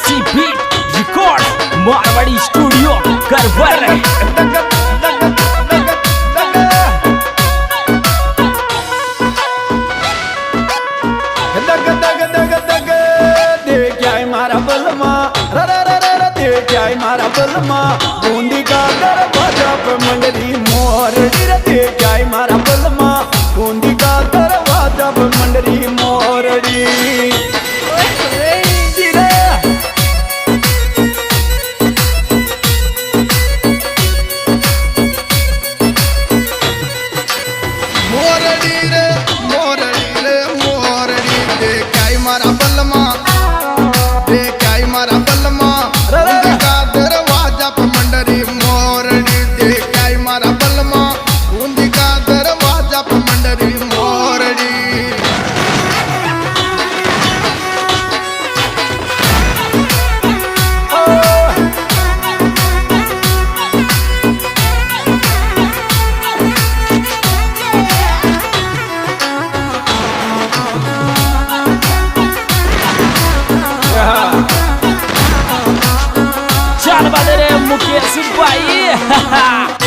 देसी beat record Marwari studio Karwar. मारा बलमा मारा बलमा बूंदी का दरवाजा पे मंडली मोरड़ी रे क्या मारा बलमा बूंदी का दरवाजा पे मंडली मोरड़ी। मोरड़ी रे मोरड़ी रे मोरड़ी दे क्या मारा बलमा दे क्या मारा बलमा बूंदी का दरवाजा पे मंडली मोरड़ी दे क्या मारा बलमा बूंदी का दरवाजा पे मंडली मोरड़ी। चल बदरे मुकेश भाई